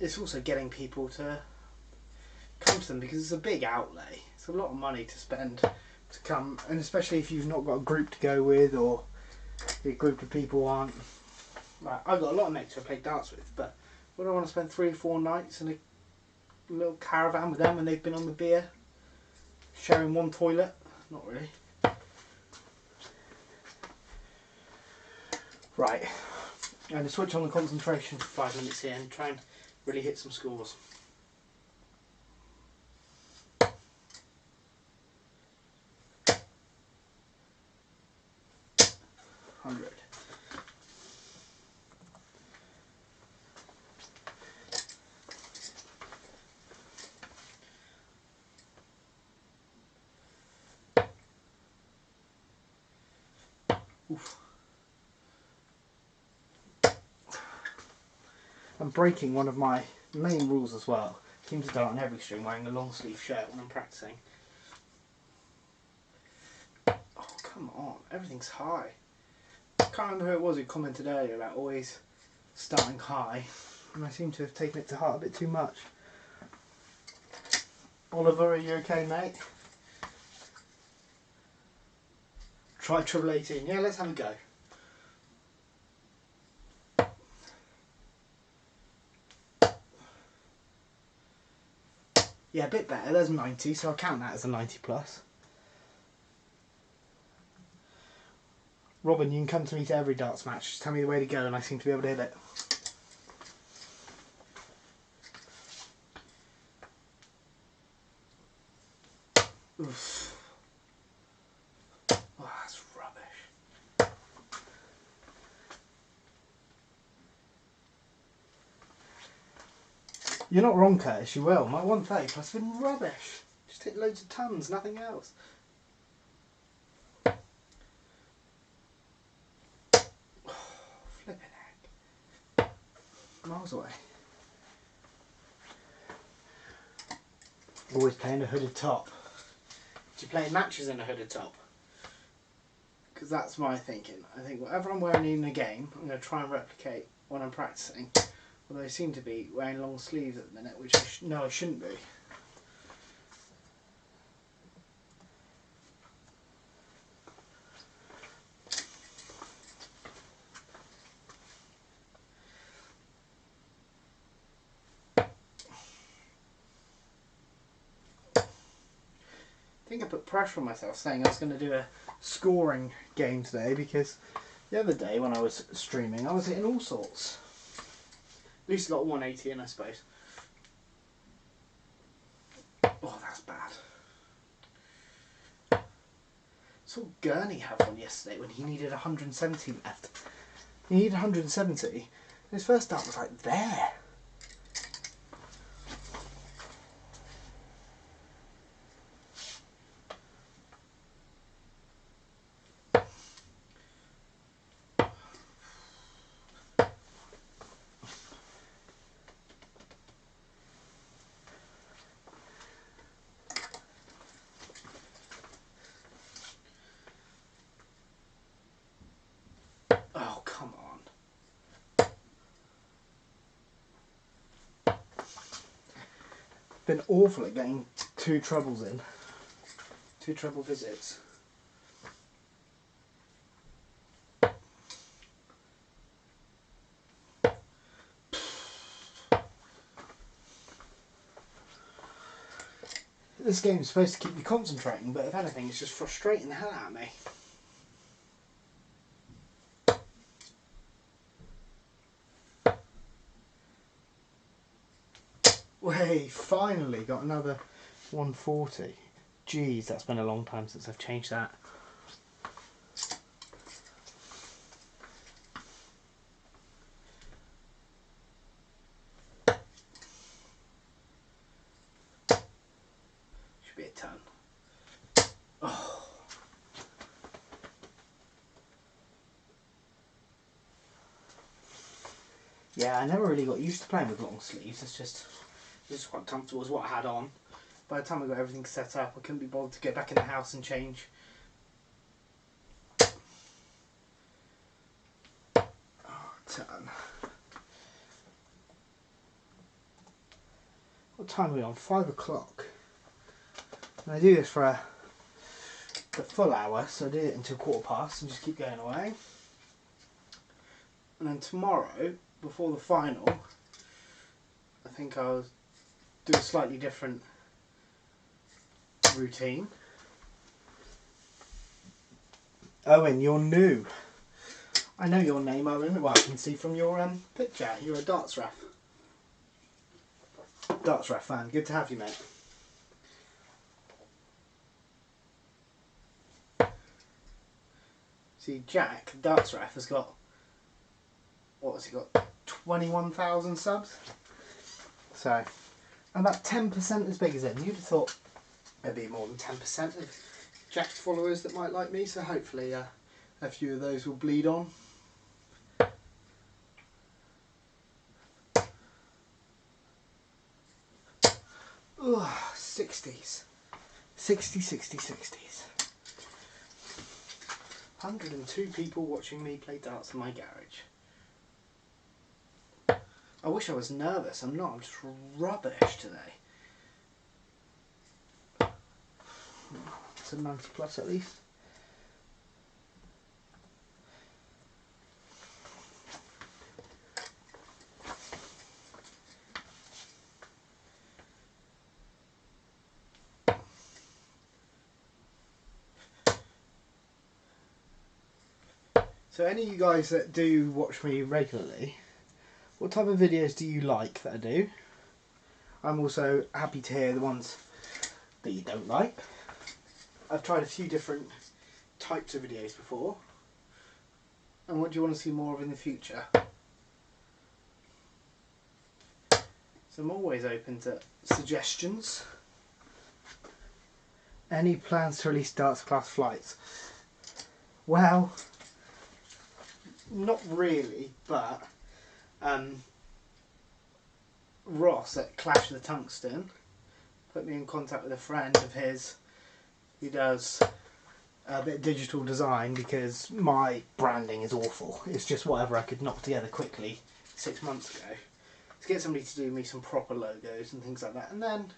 it's also getting people to come to them, because it's a big outlay. It's a lot of money to spend to come, and especially if you've not got a group to go with, or a group of people aren't. Like, I've got a lot of mates who I play darts with, but would I want to spend 3 or 4 nights in a little caravan with them when they've been on the beer, sharing one toilet? Not really. Right, I'm going to switch on the concentration for 5 minutes here and try and really hit some scores. Oof. I'm breaking one of my main rules as well. I seem to dart on every stream wearing a long sleeve shirt when I'm practicing. Oh, come on, everything's high. I can't remember who it was who commented earlier about always starting high, and I seem to have taken it to heart a bit too much. Oliver, are you okay, mate? Try treble 18. Yeah, let's have a go. Yeah, a bit better. There's 90, so I'll count that as a 90 plus. Robin, you can come to me to every darts match. Just tell me the way to go and I seem to be able to hit it. Oof. Oh, that's rubbish. You're not wrong, Curtis, you will. My 130 plus has been rubbish. Just hit loads of tons, nothing else. Oh, flipping heck. Miles away. Always playing a hooded top. Do you play matches in a hooded top? Because that's my thinking. I think whatever I'm wearing in a game, I'm going to try and replicate when I'm practicing. Although I seem to be wearing long sleeves at the minute, which I I shouldn't be. I think I put pressure on myself saying I was going to do a scoring game today, because the other day when I was streaming I was hitting all sorts. At least got 180 in, I suppose. Oh, that's bad. Saw Gurney have one yesterday when he needed 170 left. He needed 170 and his first dart was like there. Oh, come on. Been awful at getting 2 trebles in. 2 treble visits. this game's supposed to keep you concentrating, but if anything, it's just frustrating the hell out of me. We finally got another 140. Jeez, that's been a long time since I've changed that. Should be a ton. Oh. Yeah, I never really got used to playing with long sleeves. It's just quite comfortable as what I had on. By the time I got everything set up, I couldn't be bothered to get back in the house and change. Oh, ton. What time are we on? 5 o'clock. And I do this for the full hour, so I do it until 1:15 and just keep going away. And then tomorrow, before the final, I think I'll do a slightly different routine. Owen, you're new. I know your name, Owen. Well, I can see from your picture. You're a darts ref. Darts ref fan. Good to have you, mate. See, Jack, darts ref, has got, what has he got? 21,000 subs. So, I'm about 10% as big as him. You'd have thought there'd be more than 10% of Jack's followers that might like me, so hopefully a few of those will bleed on. Ugh, 60s. 60s. 102 people watching me play darts in my garage. I wish I was nervous. I'm not. I'm just rubbish today. It's a 90 plus at least. So any of you guys that do watch me regularly, what type of videos do you like that I do? I'm also happy to hear the ones that you don't like. I've tried a few different types of videos before. And what do you want to see more of in the future? So I'm always open to suggestions. Any plans to release darts class flights? Well, not really, but Ross at Clash of the Tungsten put me in contact with a friend of his who does a bit of digital design, because my branding is awful. It's just whatever I could knock together quickly 6 months ago. To get somebody to do me some proper logos and things like that, and then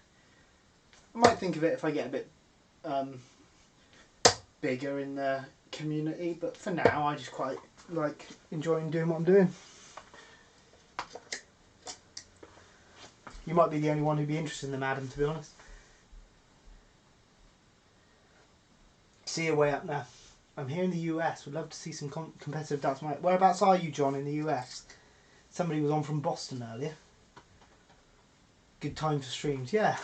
I might think of it if I get a bit bigger in the community, but for now I just quite like enjoying doing what I'm doing. You might be the only one who'd be interested in them, Adam, to be honest. See your way up now. I'm here in the US. Would love to see some competitive darts. Whereabouts are you, John, in the US? Somebody was on from Boston earlier. Good time for streams. Yeah.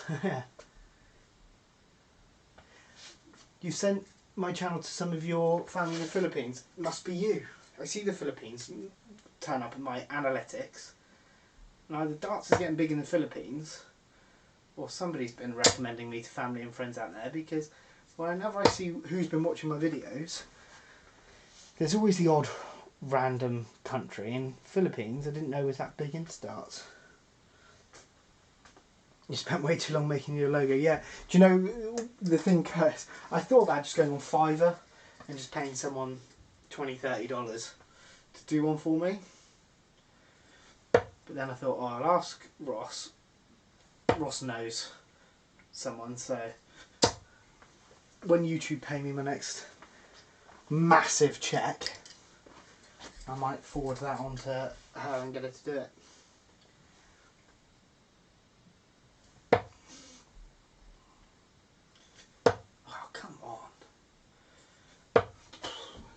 You sent my channel to some of your family in the Philippines. Must be you. I see the Philippines turn up in my analytics. And either darts is getting big in the Philippines, or somebody's been recommending me to family and friends out there, because whenever I see who's been watching my videos, there's always the odd random country. In Philippines, I didn't know was that big into darts. You spent way too long making your logo. Yeah. Do you know the thing, Curtis? I thought about just going on Fiverr and just paying someone $20, $30 to do one for me. But then I thought, oh, I'll ask Ross. Ross knows someone, so when YouTube pay me my next massive check, I might forward that on to her and get her to do it.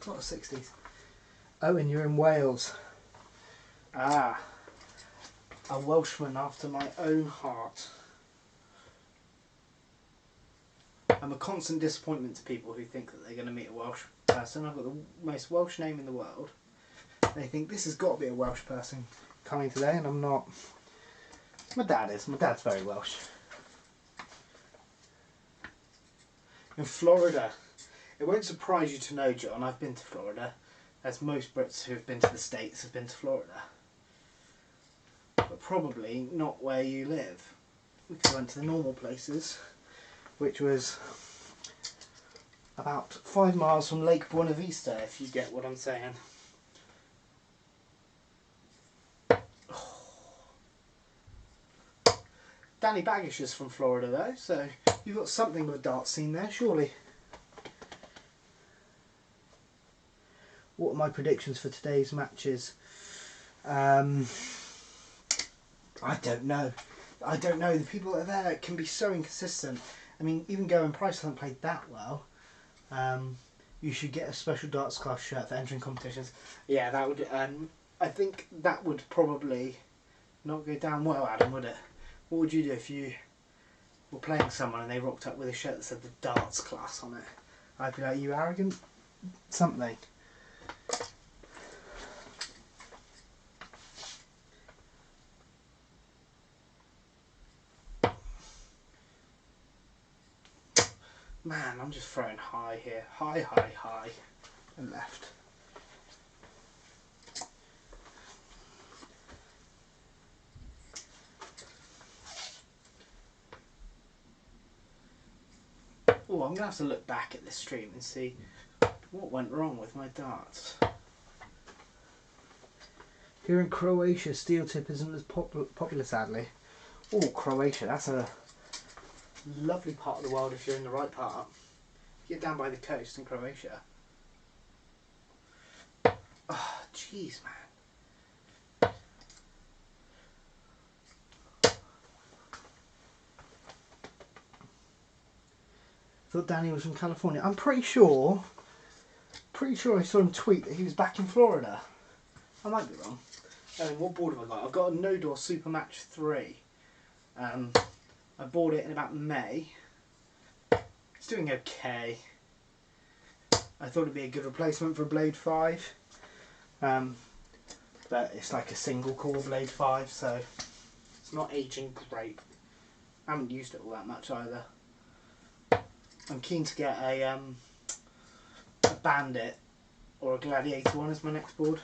A lot of 60s. Oh, and you're in Wales. Ah, a Welshman after my own heart. I'm a constant disappointment to people who think that they're going to meet a Welsh person. I've got the most Welsh name in the world. They think this has got to be a Welsh person coming today, and I'm not. My dad is. My dad's very Welsh. In Florida, it won't surprise you to know, John, I've been to Florida, as most Brits who have been to the States have been to Florida. But probably not where you live. We went to the normal places, which was about 5 miles from Lake Buena Vista, if you get what I'm saying. Danny Baggish is from Florida though, so you've got something of a dart scene there, surely. What are my predictions for today's matches? I don't know. I don't know. The people that are there can be so inconsistent. I mean, even Go and Price hasn't played that well. You should get a special darts class shirt for entering competitions. Yeah, that would. I think that would probably not go down well, Adam, would it? What would you do if you were playing someone and they rocked up with a shirt that said the darts class on it? I'd be like, you arrogant something. Man, I'm just throwing high here. High, high, high. And left. Oh, I'm going to have to look back at this stream and see what went wrong with my darts. Here in Croatia, steel tip isn't as popular, sadly. Oh, Croatia, that's a lovely part of the world if you're in the right part. Get down by the coast in Croatia. Oh, jeez, man. Thought Danny was from California. I'm pretty sure I saw him tweet that he was back in Florida. I might be wrong. What board have I got? I've got a no-door Super Match 3. I bought it in about May. It's doing okay. I thought it'd be a good replacement for a Blade 5. But it's like a single core Blade 5, so it's not aging great. I haven't used it all that much either. I'm keen to get a Bandit or a Gladiator one as my next board.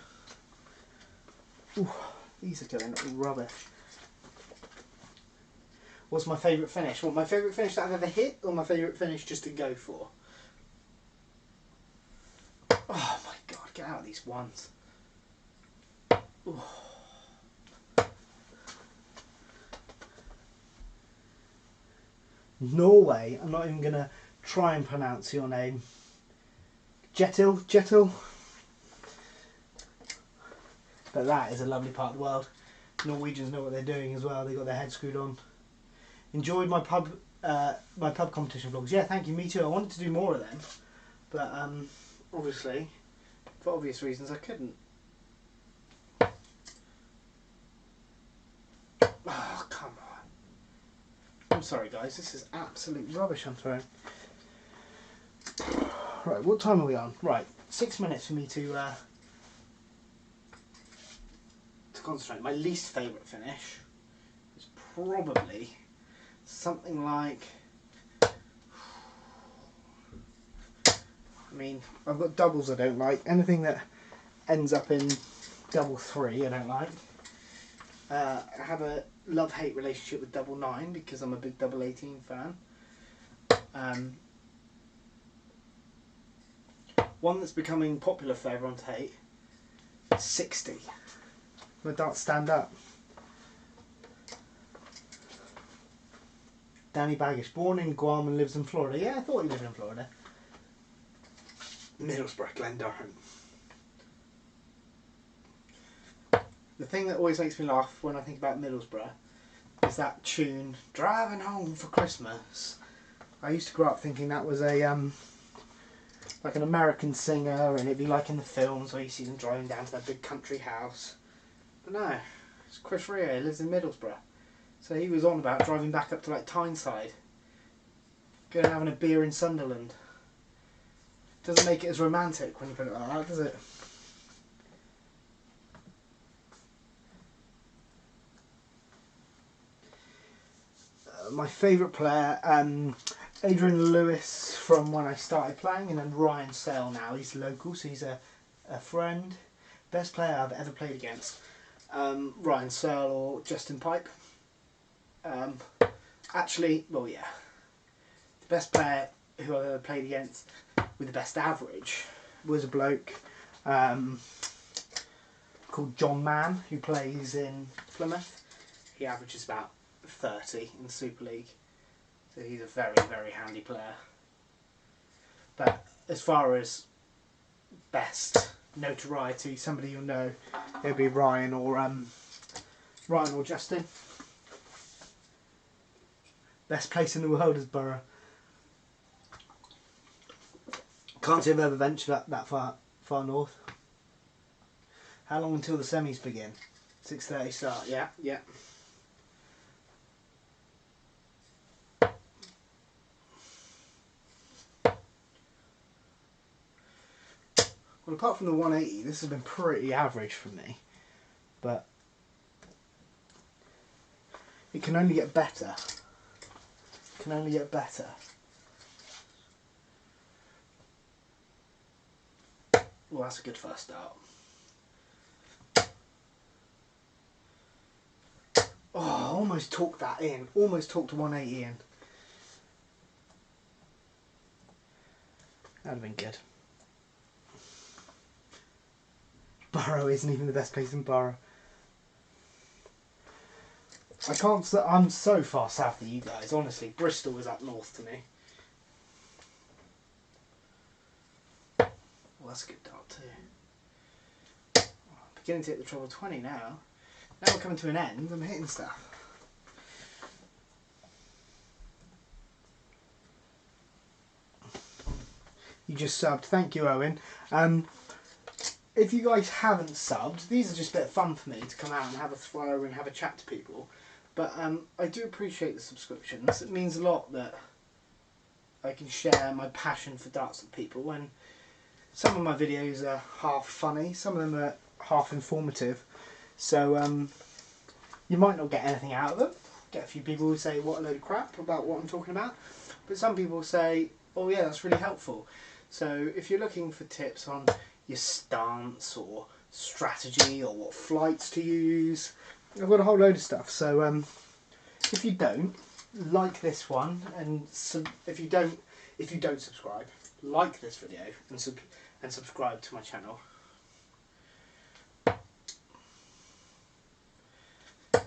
Ooh, these are going rubbish. What's my favourite finish? What, my favourite finish that I've ever hit, or my favourite finish just to go for? Oh my god, get out of these ones. Ooh. Norway, I'm not even going to try and pronounce your name. Jetil? But that is a lovely part of the world. Norwegians know what they're doing as well. They got their head screwed on. Enjoyed my pub competition vlogs. Yeah, thank you. Me too. I wanted to do more of them, but obviously, for obvious reasons, I couldn't. Oh, come on. I'm sorry, guys. This is absolute rubbish I'm throwing. Right, what time are we on? Right, 6 minutes for me to concentrate. My least favourite finish is probably something like, I mean, I've got doubles I don't like. Anything that ends up in double 3 I don't like. I have a love-hate relationship with double 9 because I'm a big double 18 fan. One that's becoming popular for everyone to hate, 60. My darts stand up. Danny Baggish, born in Guam and lives in Florida. Yeah, I thought he lived in Florida. Middlesbrough, Glendurham. The thing that always makes me laugh when I think about Middlesbrough is that tune, Driving Home for Christmas. I used to grow up thinking that was a like an American singer, and it'd be like in the films where you see them driving down to that big country house. But no, it's Chris Rea, he lives in Middlesbrough. So he was on about driving back up to like Tyneside, going and having a beer in Sunderland. Doesn't make it as romantic when you put it like that, does it? My favourite player, Adrian Lewis from when I started playing, and then Ryan Sale now. He's local, so he's a friend. Best player I've ever played against. Ryan Sale or Justin Pipe. Actually, well, yeah. The best player who I've ever played against with the best average was a bloke called John Mann, who plays in Plymouth. He averages about 30 in the Super League, so he's a very, very handy player. But as far as best notoriety, somebody you'll know, it'll be Ryan or Justin. Best place in the world is Borough. Can't say I've ever ventured that far north. How long until the semis begin? 6:30 start. Yeah. Well, apart from the 180, this has been pretty average for me, but it can only get better. It can only get better. Well, that's a good first start. Oh, I almost talked that in. Almost talked 180 in. That'd have been good. Borough isn't even the best place in Borough. I can't. I'm so far south of you guys. Honestly, Bristol is up north to me. Well, that's a good dart too. Oh, I'm beginning to hit the treble 20 now. Now we're coming to an end. I'm hitting stuff. You just subbed. Thank you, Owen. If you guys haven't subbed, these are just a bit of fun for me to come out and have a throw and have a chat to people. But I do appreciate the subscriptions. It means a lot that I can share my passion for darts with people. And some of my videos are half funny, some of them are half informative. So you might not get anything out of them. Get a few people who say what a load of crap about what I'm talking about. But some people say, oh yeah, that's really helpful. So if you're looking for tips on your stance or strategy or what flights to use, I've got a whole load of stuff. So if you don't like this one, and if you don't subscribe, like this video and subscribe to my channel. Like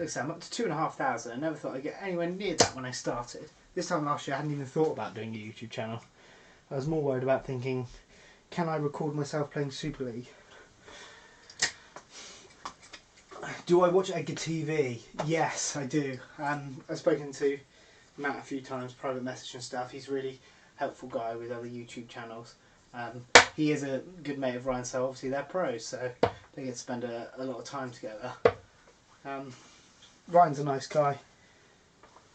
I said, I'm up to 2,500. I never thought I'd get anywhere near that when I started. This time last year I hadn't even thought about doing a YouTube channel. I was more worried about thinking, can I record myself playing Super League? Do I watch Edgar TV? Yes, I do. I've spoken to Matt a few times, private message and stuff. He's a really helpful guy with other YouTube channels. He is a good mate of Ryan, so obviously they're pros, so they get to spend a lot of time together. Ryan's a nice guy.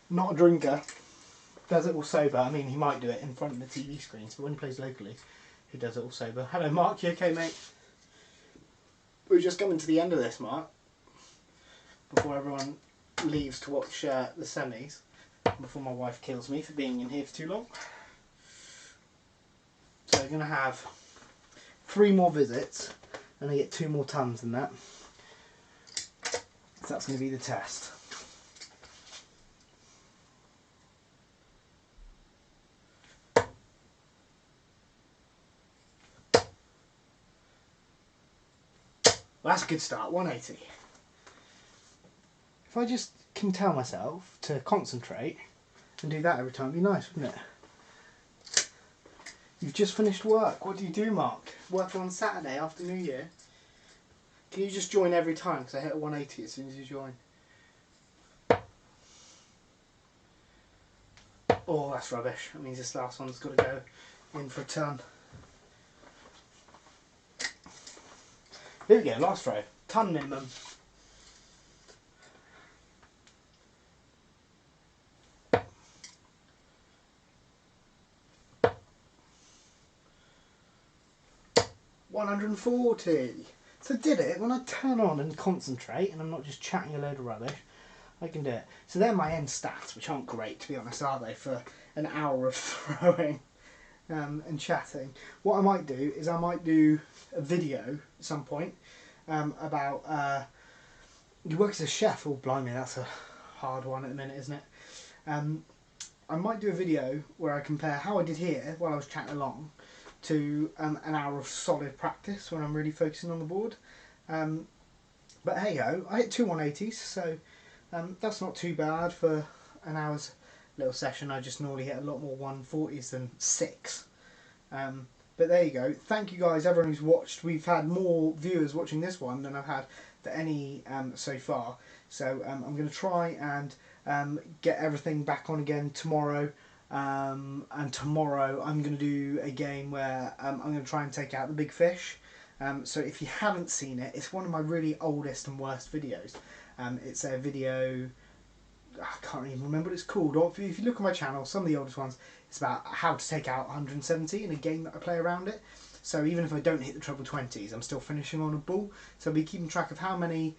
Not a drinker. Does it all sober. I mean, he might do it in front of the TV screens, but when he plays locally, he does it all sober. Hello, Mark. You okay, mate? We're just coming to the end of this, Mark. Before everyone leaves to watch the semis. Before my wife kills me for being in here for too long. So we're going to have 3 more visits, and I get 2 more tons than that. So that's going to be the test. Well, that's a good start, 180. If I just can tell myself to concentrate and do that every time, it'd be nice, wouldn't it? You've just finished work. What do you do, Mark? Working on Saturday after New Year? Can you just join every time? Because I hit a 180 as soon as you join. Oh, that's rubbish. That means this last one's got to go in for a ton. Here we go, last throw. Ton minimum. $140. So did it. When I turn on and concentrate, and I'm not just chatting a load of rubbish, I can do it. So they're my end stats, which aren't great, to be honest, are they, for an hour of throwing and chatting. What I might do is I might do a video at some point about you work as a chef. Oh, blimey, that's a hard one at the minute, isn't it? I might do a video where I compare how I did here while I was chatting along to an hour of solid practice when I'm really focusing on the board. But hey ho, I hit 2 180s, so that's not too bad for an hour's little session. I just normally hit a lot more 140s than 6. But there you go. Thank you guys, everyone who's watched. We've had more viewers watching this one than I've had for any so far. So I'm going to try and get everything back on again tomorrow. And tomorrow I'm going to do a game where I'm going to try and take out the big fish. So if you haven't seen it, it's one of my really oldest and worst videos. It's a video, I can't even remember what it's called. Or if you look at my channel, some of the oldest ones, it's about how to take out 170 in a game that I play around it. So even if I don't hit the treble 20s, I'm still finishing on a bull. So I'll be keeping track of how many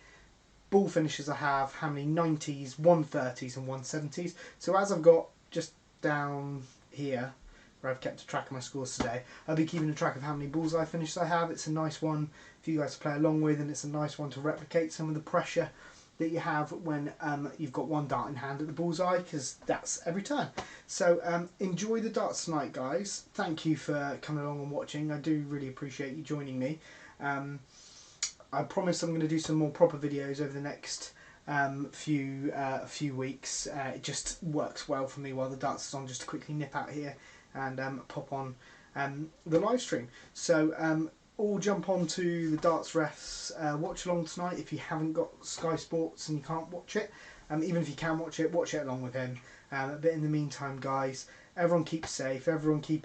bull finishes I have, how many 90s, 130s and 170s. So as I've got just down here where I've kept a track of my scores today, I'll be keeping a track of how many bullseye finishes I have. It's a nice one for you guys to play along with, and it's a nice one to replicate some of the pressure that you have when you've got one dart in hand at the bullseye, because that's every turn. So enjoy the darts tonight, guys. Thank you for coming along and watching. I do really appreciate you joining me. I promise I'm going to do some more proper videos over the next few weeks. It just works well for me while the darts is on, just to quickly nip out here and pop on the live stream. So all jump onto the Darts Refs watch along tonight if you haven't got Sky Sports and you can't watch it. Even if you can watch it along with him. But in the meantime, guys, everyone keep safe, everyone keep out.